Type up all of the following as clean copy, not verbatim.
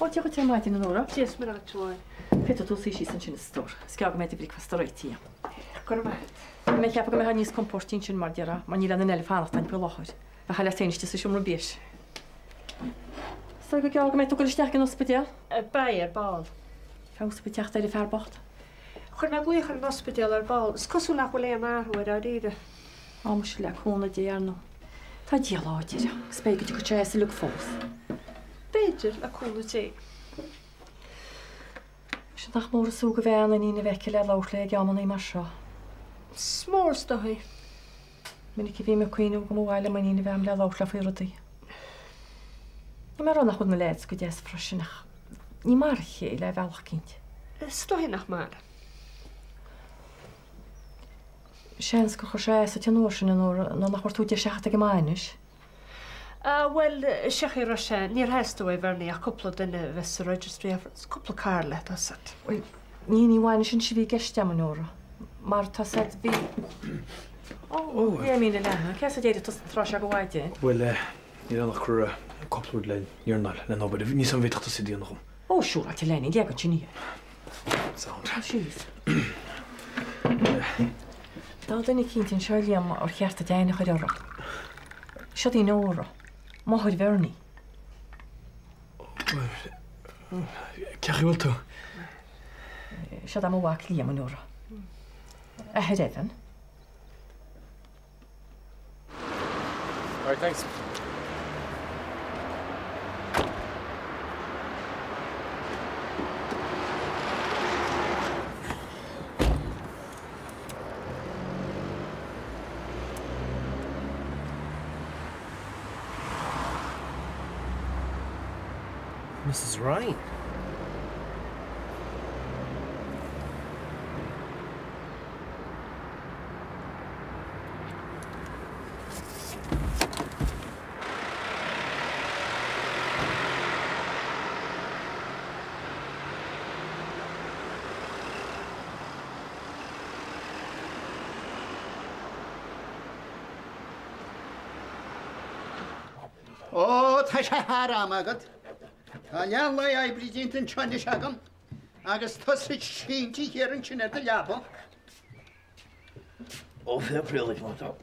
What you got in Nora? Yes, maar dat wel. Peter tu si sin sin store. Skag met blik fast Sraith. Kormat. Me heb go me hanis composting sin mardiara, man ni lan elefant tan pelochos. Va hala teniste se shumro bish. Sag go me tu gulstek in hospital? Baie bal. Hospital ta farbocht. Chor ma gwy chan hospital ar bal. Skosw na chwle am arwyr ar ide. Amos le hona diarno. Ta dialogia. Spege go chase look fos. Beter a cwna ti. Nach mór súga bhean in bheice le lála gaman í mar seo. Smór stohi. Minic bhí me cuioinú go mháile man ína bheam le lála faoi rudaí. Ní mar annach chud na leid go déas freisinach. Ní mar ché le bhealach cinint. Stohi nach mar. Séans go chu sé sa teanúir sin nó nach chuirtú de seachta go máis. Wel, Sheikh Roshan, near Hesto, I verni a couple of the Vesta registry efforts, couple of car let us at. Well, Nini wine sin si bhí geiste am nóra. Mar tá said bhí. Oh, yeah, míle le. Cés a déidir tá trás a go bhaide? Well, ní annach chur couple le níornal le nó, ní sam bhéach tá sidí annachum. Oh, sure, at Lenny, dia go chiní. Sound. Oh, she's. Dá dana cíntin seoiliam ar cheartta déine chuir ara. Seo dí nóra. Má chuir bherni. Ceach bhfuil tú? Seo am bhhac líam an nóra. A head Evan. All right, thanks. Mrs. Ryan. Oh, tá sé haram agad. Tá lean le aibrídín an teine seagam, agus tá sé sínti hir an sinne a leabal. Ó, fair prílig má tá.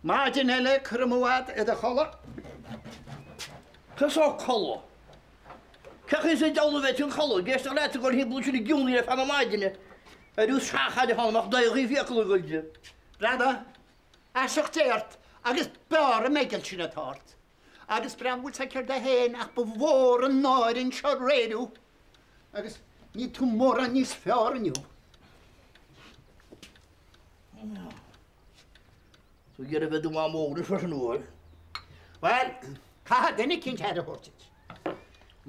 Máidin eile crumúad a chola. Cos ó chola? Cachyn sy'n dal fe ti'n chola, gest o let o gwrdd hyn blwys yn y giwn i'r fan o maidin. A dwi'n sachad i hon, ma'ch dael chi fiacl o gwrdd. Brada, aswch deart, agus bar y meigel sy'n y tort. Agus bram wyt sa'n cyrda hen ach bo fôr yn noer yn siod redw. Agus ni twmor a nis ffior yn yw. So gyda fe dwi'n mawr yn ffyrn o'r. Wel, ca dyn ni cynt her y hwrtid.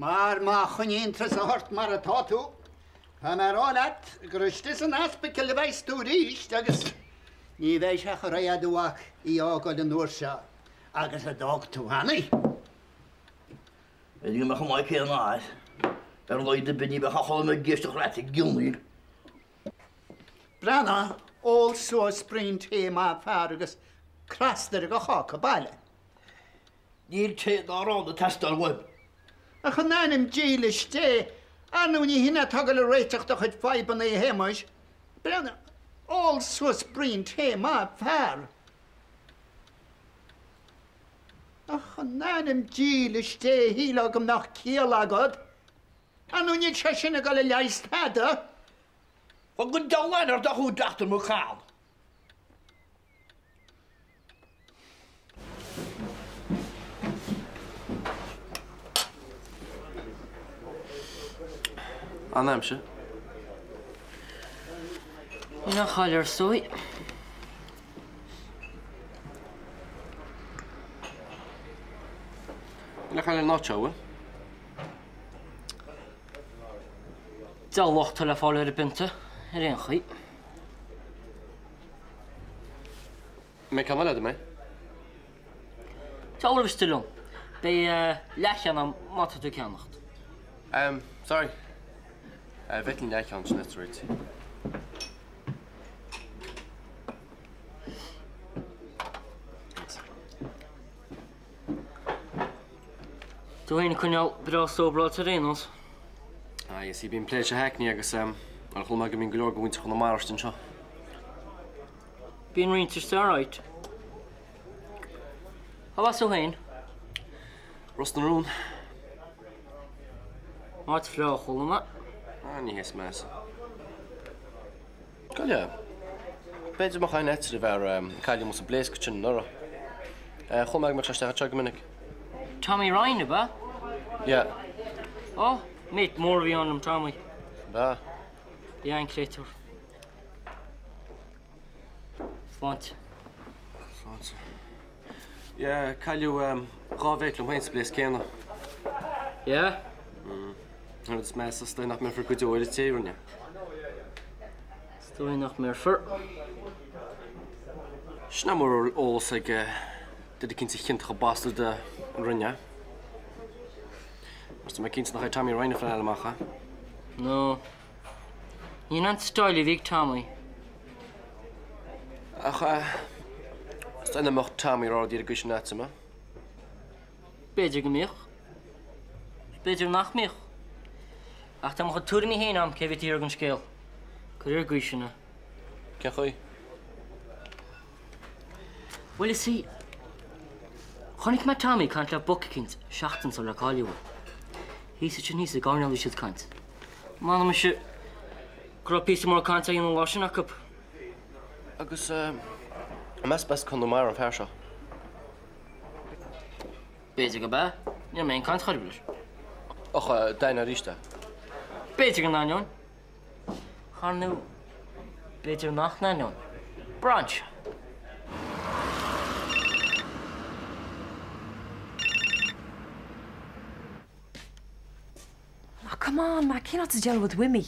Mae'r mach yn un tras y hort mar y totw. Pa mae'r olat, grwystis yn asbyg y lyfau stwrist, agus ni feisiach o rai adwach i ogod yn wrsa. Agus y dog tŵhanu. Ydy yma chymau cael naeth. Er loed y byd i fe hachol yma gysd o'ch ret i gilnir. Brana, all so spring tema fargus craster go chok a bale. Ni'r te da rond y test ar web. A chananim geelish te, anu ni hina togol y reitach doch het fibe na i hemoj. Brana, all so spring tema far. A chananim geelish te hilog am nach kielagod. Anu ni chashin a gol y leist hada. Wat goed dan er toch goed achter me gaan. Anamse. Ina chalir swy. Ina chael not show. Dal wacht telefoon er binte. Er een goeie. Me kan wel uit mij. Zal we stillen. Bij lächeln om wat du kan nog. Sorry. Vet niet dat kan net zoiets. Stúin cynnial bra sobra ta rénos. Is bín pléise heicní agus ar chul me go mín goor gohaint chun na marstin seo. Bín rinter starráit. Ha was hain? Rost an rún. Máit frá chola. Ní hés mes. Gaile. Beidir mar chain etir bhar caiile mus a bléis go sin nora. Chum meg mar teisteach te go minic. Tommy Ryan ba? Ja. Oh, mate mór bhí anm Tommy. Ba. Bhí ein créitúr. Fáint. Fáint. Ja, caiilú rábhéiclum hains bléis céanna. Ja? Het is meestal steun nach meer voor goed oor het zeven. Stúin nach mér fur. Snammer alles ik dat ik kind zich kind gebast de runja. Was mijn kind nog uit Tommy Ryan van helemaal gaan? No. Je nant style wie Tommy. Ach, steun dan mag Tommy al die de kusje net ze maar. Beter gemich. Beter nach mich. Ach, dan mag het toer niet heen aan, kijk hier ook een scheel. Career guishene. Kan gooi. Well, you see, quand ik met Tommy kan ik boekkind, schachten zal ik halen. He's a garnel is het kant. Man, maar je groot piece more kant in een loschen akkup. Agus mes best kon maar of hersha. Bezig ba? Ja, mijn kant gaat dus. Och, deine Richter. Beter dan Jon. Gaan nu beter nacht naar Jon. Brunch. Oh, come on, ma cannot to gel with Wimmy.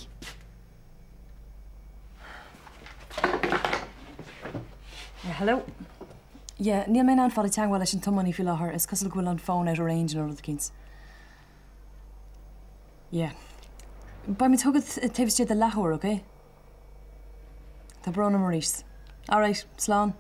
Yeah, hello. Yeah, níl mé an fád teang bhil leis an tomaní fi láthair is cos le bhfuil an fón ar range an cins. Yeah. Ba mi tugad taobhiste de lethúir, okay? Tá brona maríos. All right, slán.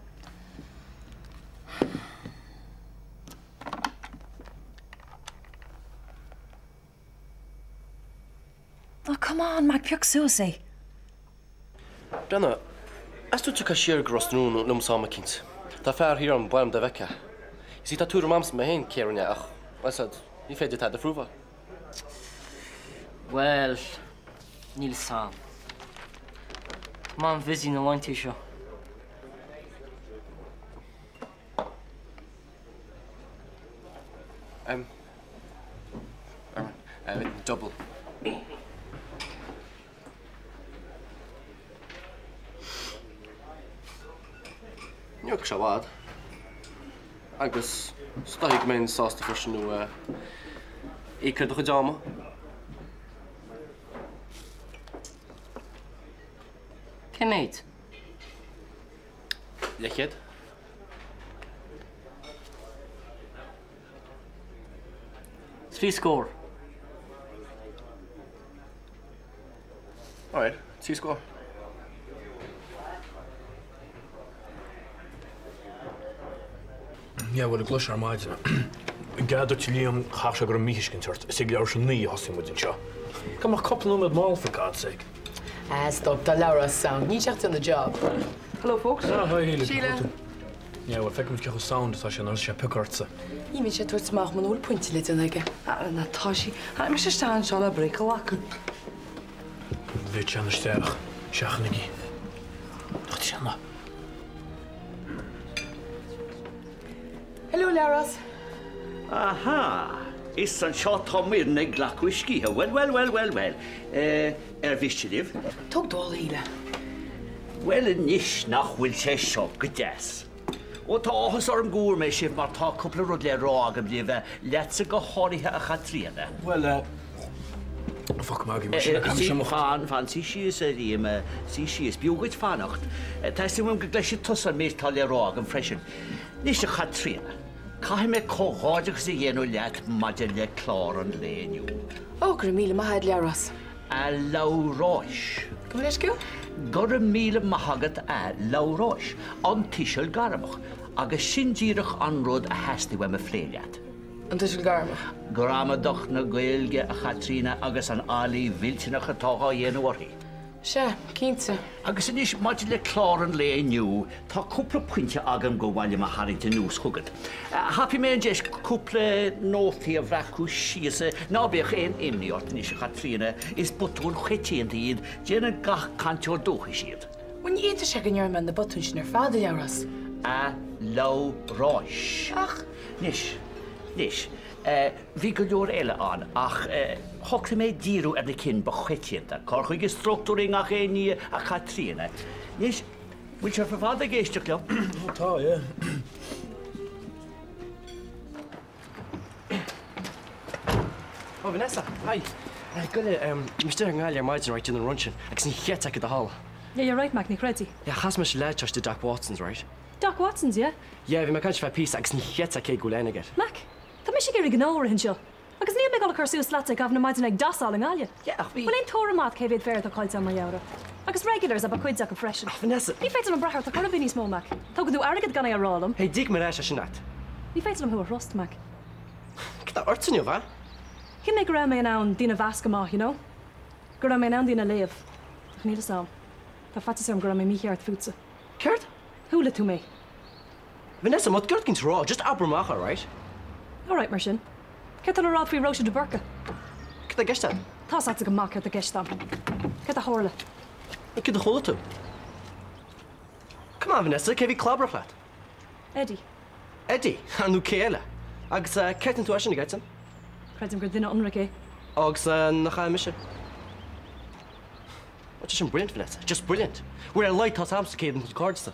Oh, come on, mag piach suasé. Brenna, as tu tu cashier gros nún lum sama kins. Tá fer hier an baim de vecka. Is it tú mams me hen kérne ach. Was het? Ni féidir tá de fruva. Well, níl sam. Man visí na leintí seo. Double. Níor se bhád. Agus staigh mén sásta frisnú écre do chudáma. Ke méid? Lechid? Three score. All right, 2 score. Ja, wel ik los ar maidin. Gada til liam chach a gur míhiscin tart, sig leir sin ní hosin mudin seo. Come a couple of mal for God's sake. Stop, the Laura sound. You checked on the job. Hello, folks. Ah, hi, Healy. Sheila. Ja, wel fekk mykje sound tá sin sé pukartse. You mean she told smach man all pointy lit in again. Natasha, I'm just standing shall I break a lock. Weet an sterch, seachnigi. Dacht is anna. Hello, Laura's. Aha, is an seo Tommy nig glach whisky. Well. Vistiliv. Tog dol Hila. Well, nish nach wil sé seo go des. O tá áhas orm gúr mé sif mar tá cúpla rud le rágam líbh letsa go háirithe a chatriana. Well, fuck Maggie, maar je kan zo gaan van Sisius riem, Sisius bioget fanacht. Tast hem geglasje tussen meer tal le rágam freshen. Nis a chatriana. Caim me cóáideach sa dhéanú leat maidir le clár an léniu. Oh, Gramila Mahad Laura's. A lauráis. Come let's go. Gur míle maithagad a lauráis, an tíisiil garamach, agus sin díirech an rud a heasta bhaim a phléiliad. An tuis garma. Grama doch na gailge a Chatrina agus an Ali viltina chatáha dhéanamhaí. Se, cínta. Agus inis maid le chláran le inniu, tá cúpla puinte agam go bhhaile a Harrington nús chugad. Happy mé deis cúpla nótaí a bhreacú síasa nábíoch éon imníort níos a Chatrina is butún chuitíon iad déana gach canteoir dúcha siad. When you eat a chicken, you're man the button your father, Yaras. A low rois. Ach. Nish. Bhí go leor eile an, ach thugsa mé díú ar na cin ba chuitianta, corchuig is struchtúrí nach éí a Chatrina. Nis, bhfuil se fád a géisteach le? Tá, yeah. Oh, Vanessa, hi. Gulli, Mr. Ngáil ar maidin right in the runcheon, agus ní chéit ag the hall. Yeah, you're right, Mac, ready. Yeah, has me leid to Doc Watson's, right? Doc Watson's, yeah? Yeah, bhí me caiint fá pís agus ní chéit ag go léna get. Mac, tá mé sé géir gnóir hin seo. Agus ní me gal chuú slate gafna maidin ag dasál an gáile. Yeah, bhí. Well, ein tóramat cé bhéad fér a coilte am euro. Agus regulars a ba chuideach a freisin. Vanessa. Ní féidir an brethir tá chuna bhí smó, Mac. Tá go dú agad gan a rálam. Hey, dig me reis a sinat. Ní féidir am thu a rost, Mac. Gyda ortyn va? Cyn me gra me an awn dyn a fasg yma, you know? Gra me an awn dyn a leif. Ach nid ysam. Ta fatis am gra me mi hiart ffwtsa. Kert? Hwle to me. Vanessa, mod gert gynt raw, just Abermach, all right? All right, Marsin. Ket an a rad fi rocha de burka. Gyda gestad? Ta sat ag a mak at a gestam. Ket a horle. Ik gyda chwle to. Come on, Vanessa, cefi clabra flat. Eddie. Eddie, anu ceile. Agus cetan tu asin gaitan? Credim gyda dyna onrag e. Agus na cha mission. What is brilliant, Vanessa? Just brilliant. We're a lighthouse Amsterdam in Cardston.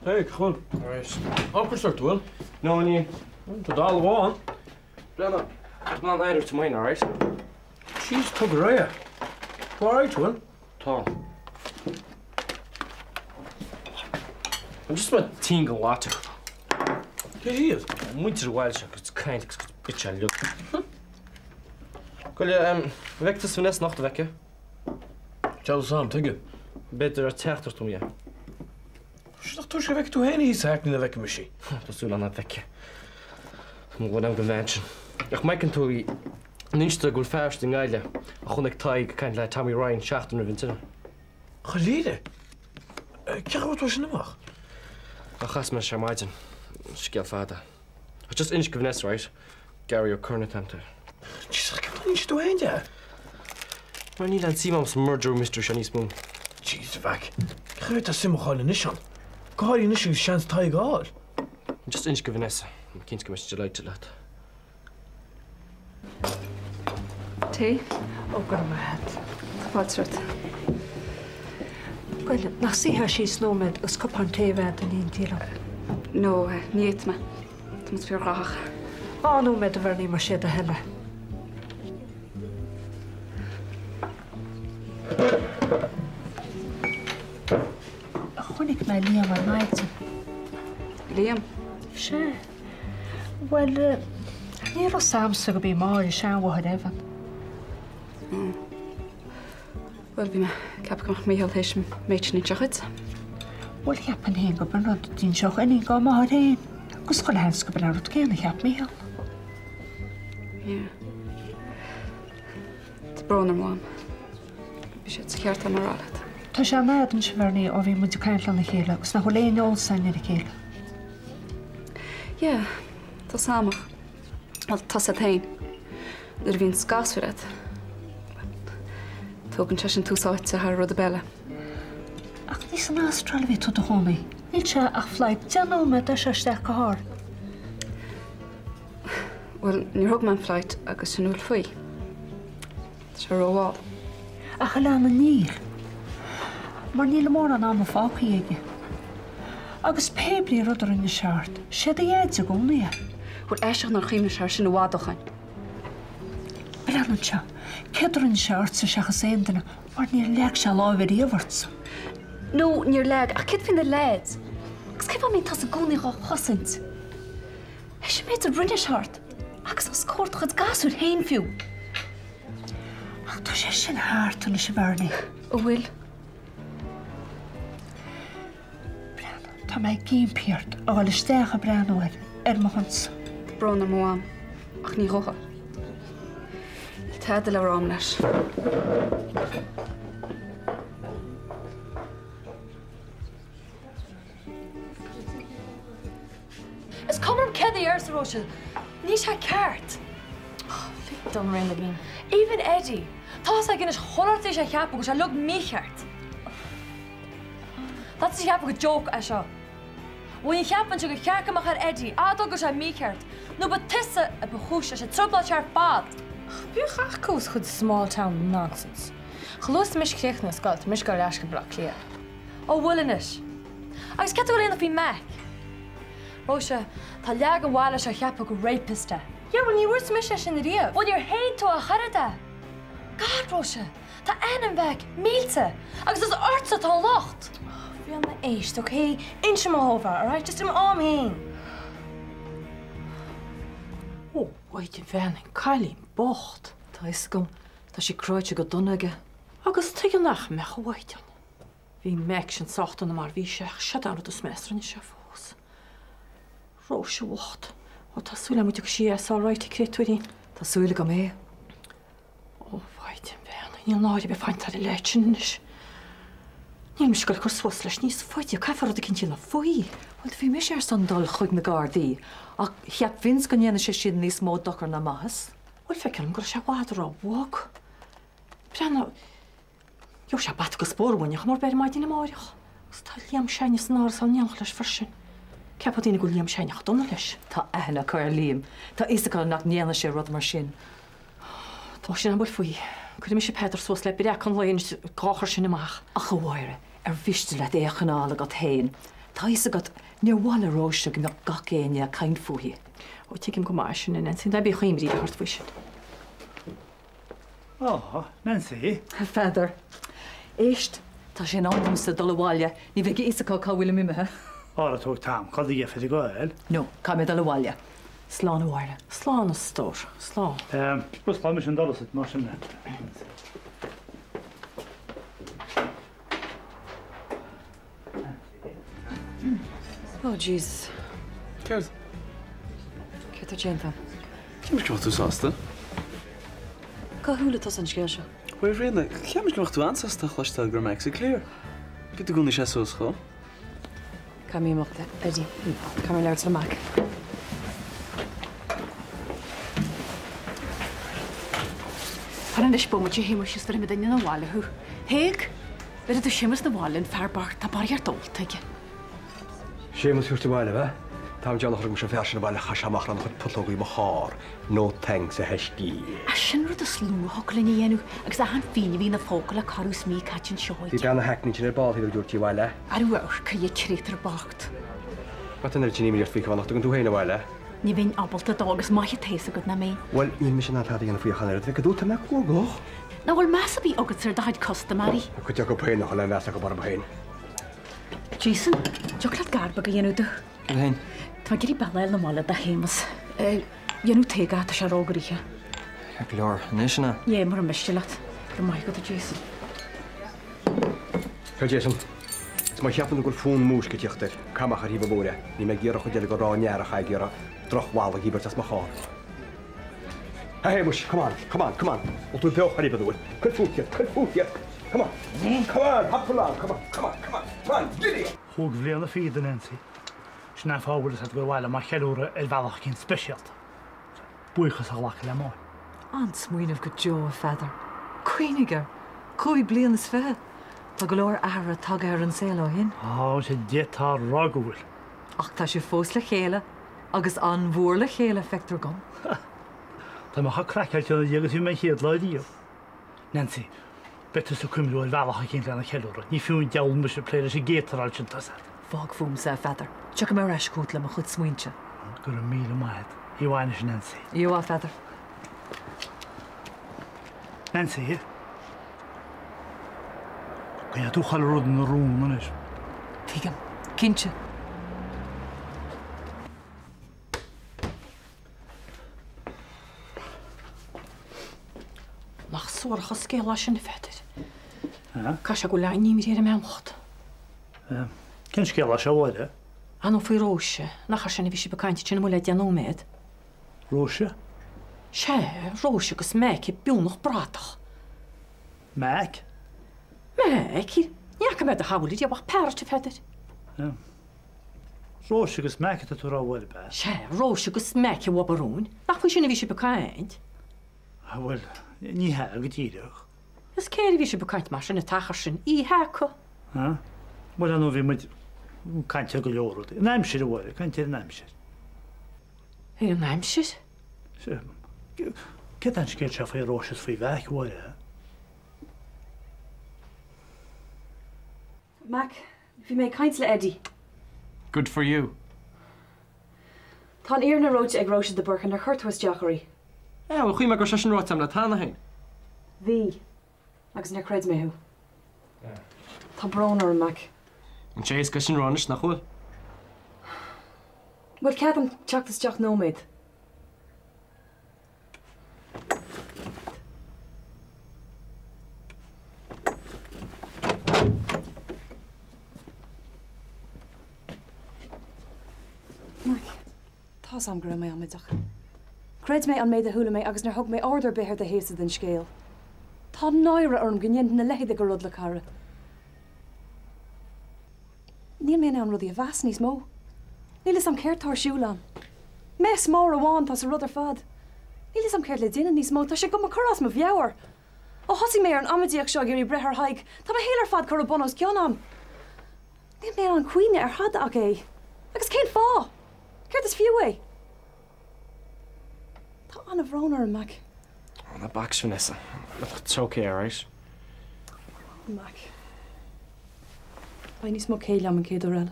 Hey, gewoon. Alright. Opgestart, Will. No, nee. Totaal gewoon. Brenna, ik ben eind to mine, alright? Jeez, toch rijden. Alright, Will. Tom. I'm just about tingle water. Kijk hier. Muito de wild shock, it's kind of bitch I look. Kun je, wekt is Vanessa nog te wekken? Tell Sam, tegen. Beter a teachtar tú ja. Sach tú sé vek tú héna hís hekni na vekka misi. Das tú anna vekka. Mo go am mansion. Ach maiken tú í ninsta gul fast in gaile. A chunig taig kaint le Tommy Ryan seachtain vintina. Gelede. Kijk wat was je nog? A chas me sharmaidin. Sgil fada. I just inch givness, right? Gary O'Kernan tamta. Jesus, ik kan niet doen, ja. Maar niet aan Simons murder, Mr. Shanice Moon. Jesus, vak. Ik weet dat Simon gewoon niet aan. Ga je niet eens chance taig al. Just inch givness. Ik kind gemis July te laat. Tea? Oh, go mad. What's it? Well, nach si her she's no med us copan te vent in tila. No, niet me. Het moet weer graag. Oh, no med ver ni mar sé de helle. Chonig me Liam ar naite. Liam? Sé. Well, ní o samsa go bí mar I sean wahad evan. Wel, fi me cap gymach Michael Hisham meitch ni chachit. Wel, chiapan hyn go bynod dyn sioch yn un go mahad hyn. Gysgol hens go bynod gen I chiap Michael. Ja. Het broner moam. Fi sé schiart am aralet. Tá sé mad yn sifarni o fi mwyd cael lan y chéle, gos na hwlein ôl sain yr y chéle. Ja, ta samach. Wel, ta set hein. Yr fi'n sgas fyr et. Togen tjeshin tú sáit sa har rud a bella. Ach, nis yn astral fi tó dy hwni. Nid sé ach flaib djanw me da sé stech go har. Wel, ni hwg man flight agus sy'n ŵl ffwy. Sé ro wal. Ach, ala na nir. Mar níl mór an am a fáci ige. Agus pebli rud ar yn y siart. Sé da iad go ni. Wel, eisiach na'r chymau siar sy'n wadochan. Brennan se, cedar yn siart sa siachas endana, mar níl leg se láfyr I afarts. No, ni'r leg, ach cyd fi'n y led. Agus cefo mi'n tas y gwni go chosint. Eisiau meid yr rynnu siart. Agus os cwrt chyd gaswyd hein ffiw. Ach, ta sé sy'n hart yn y sifarni. O, Will. Ta mai gyn piart, o gael ystech a bren oed, mahons. Bron ar moam, ach ni rocha. Tadel ar omnes. Is kommer kedde ers Rochel. Ní sé ceart. Dom rin agin. Even Eddie. Tá sé gin is chollart sé cheap go sé lug mícheart. Dat is cheap go joke a seo. When je cheap an go cheachach ar Eddie, adul go sé mícheart. No ba tisse a bechoes sé trubla sé bad. Bích ach cos chud small town nonsense. Geloost mis kreeg na skalt, mis go leis go blak leer. O willinis. Agus get go in fi me. Rosa, tá leag an bháile sé cheap go rapista. Ja, maar nie wordt mis in de rief. Bud ar héin tú a charada. God, Rosa, tá enam bheith mílte. Agus is orsa tá locht. Bhí an na éist, okay? Inse má over, all right? Just im arm heen. Oh, waid in bhean in cailín bocht. Tá is gom, tá sí croite go dunaige. Agus tuige nach me go waidjan. Bhí meic sin sochtan mar bhí seach siadána dos meistran is se fós. Rosa wacht. O tásúla mu go sí á ráit I crétuirín. Tásúla go mé. Ó, waid in bhean, níl náir be fáint ar I leitsinis. Níl mis go chur swos leis níos foiide, caifar a cin le foií. Wel, bhí mis ar san dul chuig na gardaí, ach cheap vins go níana sé sin níos mó dochar na mahas. Wel, fecinn go sé bhádar á bhag. Brenna, jo sé bat go spórhaine, mar beir maid ina máireach. Gus tá liam seinis ná san neanch leis frisin. Cepa dtína go liam seineach donna leis. Tá ehna chuir líam. Tá isacha nach níana sé rud mar sin. Tá sin an bud faoi. Cuid mi sé Peter sos le bire chun leon gáchar sin amach. A go bhhaire, viste le é chanála go héin. Tá isa go níorháile róise go gacéine a cain fuhí. Ó tuigim go mar sin in sin be chuimrí a hart fuisi. Oh, Nancy. Feather. Éist, tá sin andumsa dul bháile, ní bheith isacha cáhfuil mimethe. Ára tóg tam, cad í fe goil? No, cá mé dul bháile. Slán bháile. Slán a stór. Slán. Bus lá sin dolas mar sin. Oh, Jesus. Ceart? Ceart a dhéanta. Ceamas go tú sásta? Cá thula tas an scéil seo. Bhui réna, ceamas go tú ansasta chluisteil gur meid sa cléir. Bit gúna sé sós cho? Cá míochta, Eddie. Cá mar leir le mac. Paran is bom je hemel is vir met in na wale hu. Heek, weet du shimmers na wale in verbar ta barrier dol tege. Sémas thuústa bhile bheith, Tá deannach go se fearsin bhile chasamach an chud putlógaí mo chár, nó teng sa heiscí. A sin rud a slú holinn dhéanú agus a han fiine hí na fócail a carú smí catin seoid. Bhí ganna heicní sin ar báí go dúirtí bhile. Arúir chu dhé trétar bacht. Wat in tí míir fi bhach an tú héna bhile? Ní bhín abalta dágus maithe tééis go na mé. Well, ní mis sin atá an faochanir, bheith dúta me goch. Na bhfuil measa bhí agad ar daid costamí. Chu te go péin nach le measa go bar héin. Jason, Joglad garba go dhéanú. Hen. Tá gurí bail na mála a hémas. Dhéanú téga a se rógaíthe. Heb leor, nisna? Dhé mar an meistelat go mai go a Jason. Chu Jason, is mai cheapan gur fún mús go tíochtar, camach ar híba bóre, ní me ggéar chu déile go ránear a chaigéar drochhála híbar tas mar chá. Hey, Mush, come on. We'll do the honey by the way. Good food here. Come on, hop along, come on, get it. Húg bhléan na fiad Nancy. Sna fábhfuil is go bhile mar cheúra i bhealach cinn speisialt. Buchas a lach le máin. An smuoineh go Joe a feather. Cuoinige, cúi blian is fé. Tá go leir ahar a tag ar an saoil hin. Á sé détá ragúil. Ach tá sé fós le chéile agus an bhór le chéile feictar gom. Tá mar crackáilte dhéagus í mé chéad leidío. Nancy, better sa cumú i bhealach cinn lena cheúra. Ní fiún deann me sé pléir sé gétaráil sin tas. Fág fum sa feather. Tuach mar eiscút le a chud smuointe. Gur an míle maiid. I bhhaine sin Nancy. You a feather. Nancy, Can tú chail rud na rún manis? Tígam, cinse. Nach suorcha scéil sin na feather. Cá se go lein ní mir ar memocht. Cén scéil se bhile? An faoi róise, nach sinna bhí si becainte sin mla deanóméid. Róise? Se, róise agus meic i búnach brátach. Meic? Meic? Neach me a haúlí deabach páirte feather. Róise agus meic a tú ráhfuil be? Se, róise agus meic i wabarún, nach faoi sinna bhí si becaint. Bhfuil, ní he go tíireach. Is céir bhí si becaint mar sinna tachar sin í hecha. Bhil an bhí muid caiinte go leorúd. Naimsir a bhile, caiinte naimsir. Hé an naimsir? Ce an scéil se fé róises faoi bheith bhile? Mac, bhí mé caint le Eddie. Good for you. Tá ar na róid ag róise de burchan ar chuirtwas deacharí. Bhil chuí me gur se sin ráit am le tána hain. Bhí, agus nar creid méú. Tá brónar an Mac. An sé is go sin ránis nach chuil? Bhfuil cead an teachtas deach nóméid. Mac, tá sam gur mé an méideach. Creid mé an méid a thula mé agus nar thug mé order béthir de héasa den scéal. Tá náire orm gnéint na leiad go rud le cara. Níl mé an rudí a bheas níos mó. Níl is am ceirtar siúlan. Mes mór a bháin tá sa rud ar fad. Níl is am ceir le duine níos mó, tá sé go mar choras mo bheabhar. Ó hosí mé an amadíach seo gurí brethar haig, tá mé hélar fad chu bonos ceannam. Níl mé an cuioine ar had ag é. Agus cén fá. Ceirt is fiú é. Tá an a bhrónar an Mac. Na backs Vanessa. It's okay, right? Mac. Ba níos mó céile am an céad eile.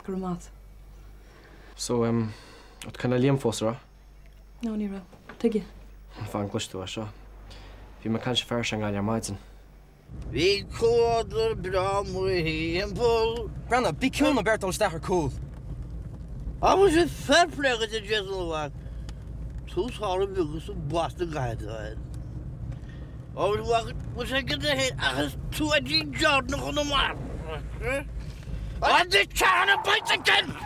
Gur mat. So, wat kann líam fós ra? No, ní ra. Tuige. Fan glistú a seo. Bhí me can se fer an gáile maidin. Bhí códar bramú hí an pól. Brenna, bí ciún a Bertol stachar cúl. A mu sé ferplega a jesalhhain. Tús hála bugus sú basta gaiideáid. Áhfuil mu sé go a hé agus tú a dí dead nach chun mar. On the can of bites again!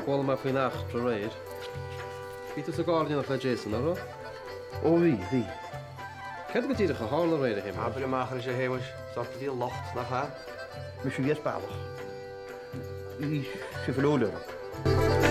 Wel, mae fwy nach dro reir. Beth yw'r gordion o'ch le Jason, ar o? O, fi. Cedd gyda ti'ch o horn o'r reir hyn? A bydd y mach ar eisiau heimwys, sort of locht na cha. Mae siw ies balwch. I sy'n ffynolwg.